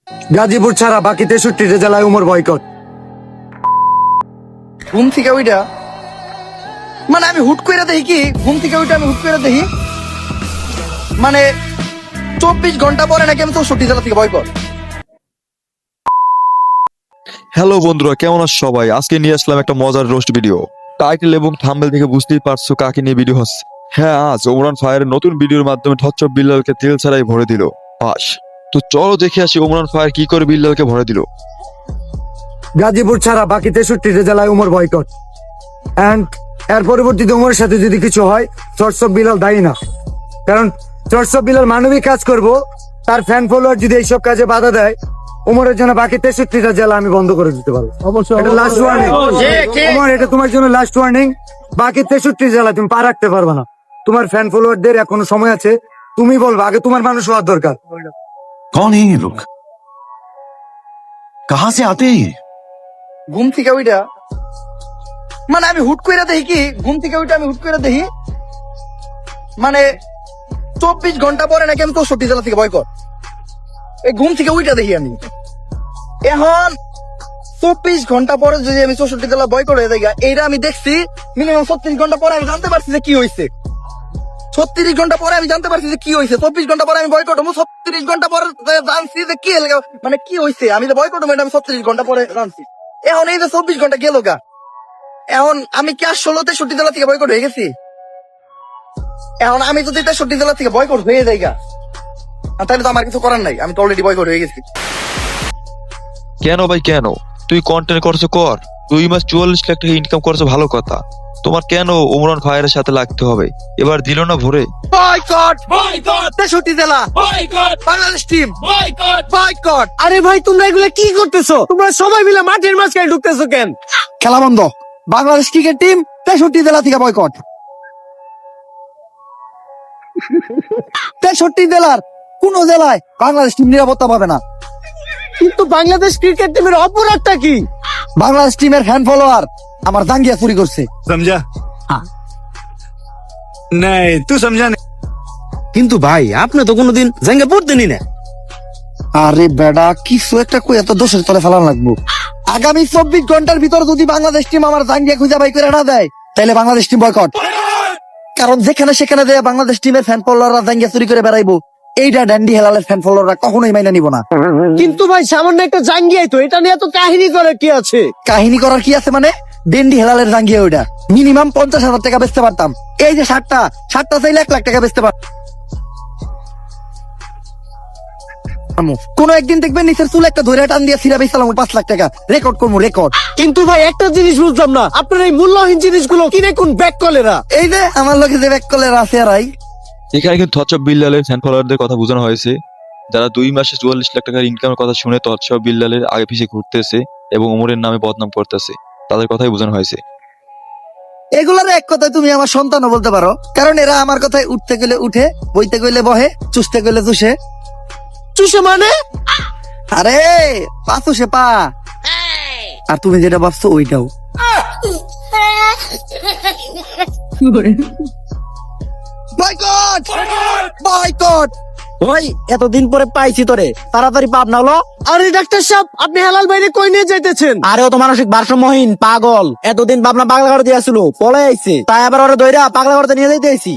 গাজীপুর ছাড়া বাকি 63 জেলায় উমর বয়কট। ঘুম থেকে ওইটা মানে আমি হুট করে দেখি কি ঘুম থেকে ওইটা আমি হুট করে দেখি মানে 24 ঘন্টা পরে নাকি আমি 64 জেলা থেকে বয়কট। হ্যালো বন্ধুরা, কেমন আছো সবাই? আজকে নিয়ে আসলাম একটা মজার রোস্ট ভিডিও। টাইটেল এবং থাম্বনেল থেকে বুঝতেই পারছো কাকে নিয়ে ভিডিও হচ্ছে। হ্যাঁ, আজ ওমরান ফায়ারের নতুন ভিডিওর মাধ্যমে ধচ্চপ বিল্লালকে তেল ছাড়াই ভরে দিল পাস। তো চলো দেখে আসি ওমরান ফায়ার কি করে বিল্লালকে ভরে দিল। গাজীপুর ছাড়া বাকি 63 জেলায় উমর বয়কট। এন্ড এর পরবর্তীতে উমরের সাথে যদি কিছু হয়, চর্চ অফ বিলাল দায়ী না। কারণ চর্চ অফ বিলাল মানবিক কাজ করব, তার ফ্যান ফলোয়ার যদি এইসব কাজে বাধা দেয়, উমরের জন্য বাকি 63টা জেলা আমি বন্ধ করে দিতে পারবো। এটা লাস্ট ওয়ার্নিং উমর, এটা তোমার জন্য লাস্ট ওয়ার্নিং। বাকি 63 জেলা তুমি পা রাখতে পারবে না। তোমার ফ্যান ফলোয়ারদের এখনো সময় আছে, তুমি বলবা, আগে তোমার মানুষ হওয়ার দরকার। कौन है ये लोग? कहाँ से आते हैं ये? ঘুম থেকে ওইটা মানে আমি হুট করে দেখি কি ঘুম থেকে ওইটা আমি হুট করে দেখি মানে 24 ঘন্টা পরে নাকি আমি 64 জেলা থেকে বয়কট। এই ঘুম থেকে ওইটা দেখি আমি এখন 24 ঘন্টা পরে যদি আমি 64 জেলা বয়কট হয়ে যাই, এইটা আমি দেখছি মিনিমাম 36 ঘন্টা পরে আমি জানতে পারছি যে কি হয়েছে। 36 ঘন্টা পরে আমি জানতে পারছি যে কি হয়েছে। 24 ঘন্টা পরে আমি বয়কট হবো, 36 ঘন্টা পরে জানছি যে কি মানে কি হয়েছে। আমি যে বয়কট হবো এটা আমি 36 ঘন্টা পরে জানছি। এখন এই যে 24 ঘন্টা গেল গা, এখন আমি কি আর 16-63 জেলা থেকে বয়কট হয়ে গেছি? এখন আমি যদি 63 জেলা থেকে বয়কট হয়ে যাই গা, তাহলে তো আমার কিছু করার নাই, আমি তো অলরেডি বয়কট হয়ে গেছি। কেন ভাই কেন? তুই কন্টেন্ট করছো কর, 2 মাস 44 লাখ টাকা ইনকাম করছো, ভালো কথা। তোমার কেন ওমরান ফায়ারের সাথে লাগতে হবে? এবার দিল না ভরে। বয়কট বয়কট 63 জেলা boycott, Bangladesh team boycott boycott. আরে ভাই, তোমরা এগুলো কি করতেছো? তোমরা সবাই মিলে মাঠের মাঝখানে ঢুকতেছো কেন? খেলা বন্ধ। বাংলাদেশ ক্রিকেট টিম 63 জেলা থেকে বয়কট। 63 জেলার কোন জেলায় বাংলাদেশ টিম নিরাপত্তা পাবে না। কিন্তু বাংলাদেশ ক্রিকেট টিমের অপরাধটা কি? বাংলাদেশ টিমের ফ্যান ফলোয়ার আমার জাঙ্গিয়া চুরি করছে। समझा? हाँ। नहीं, तू समझा नहीं। কিন্তু ভাই, আপনি তো কোনোদিন জাঙ্গা পড়তেনি না। আরে বেডা, কিছু একটা কই এত দোষের তলে ফেলা লাগবো। আগামী 24 ঘন্টার ভিতর যদি বাংলাদেশ টিম আমার জাঙ্গিয়া খুঁজে বাই করে না দেয়, তাহলে বাংলাদেশ টিম বয়কট। কারণ যেখানে সেখানে দেয় বাংলাদেশ টিমের ফ্যান ফলোয়াররা জাঙ্গিয়া চুরি করে বেড়াইবো, এইটা ড্যান্ডি হেলালের ফ্যান ফলোয়াররা কখনোই মাইনা নিব না। কিন্তু ভাই, সামান্য একটা জাঙ্গিয়াই তো, এটা নিয়ে এত কাহিনী করে কি আছে? কাহিনী করার কি আছে মানে? ডেন্ডি হেলালের জাঙ্গিয়া ওইটা মিনিমাম 50,000 টাকা বেচতে পারতাম। এই যে শার্টটা চাইলে 1 লাখ টাকা বেচতে পারতাম। কোন একদিন দেখবেন নিচের চুল একটা ধরে টান দিয়ে সিরা বেচালাম 5 লাখ টাকা, রেকর্ড করবো রেকর্ড। কিন্তু ভাই, একটা জিনিস বুঝলাম না, আপনার এই মূল্যহীন জিনিসগুলো কিনে কোন ব্যাক কলেরা? এই যে আমার লোকে যে ব্যাক কলের আছে আর এখানে কিন্তু ধচ্চপ বিল্লালের ফ্যান ফলোয়ারদের কথা বোঝানো হয়েছে, যারা 2 মাসে 44 লাখ টাকার ইনকামের কথা শুনে ধচ্চপ বিল্লালের আগে পিছিয়ে ঘুরতেছে এবং ওমরের নামে বদনাম করতেছে, তাদের কথাই বোঝানো হয়েছে। এগুলার এক কথায় তুমি আমার সন্তানও বলতে পারো, কারণ এরা আমার কথায় উঠতে গেলে উঠে, বইতে গেলে বহে, চুষতে গেলে চুষে। চুষে মানে? আরে পা চুষে পা। আর তুমি যেটা ভাবছো ওইটাও। Boycott boycott. ভাই, এতদিন পরে পাইছি তোরে, তাড়াতাড়ি পাপ না হলো। আরে ডাক্তার সাহেব, আপনি হেলাল বাইরে কই নিয়ে যাইতেছেন? আরে ও তো মানসিক ভারসাম্যহীন পাগল, এতদিন ভাবনা পাগলা করে দিয়েছিল, পলে আইছে, তাই আবার ওরা দইরা পাগলা করতে নিয়ে যাইতে আইছি।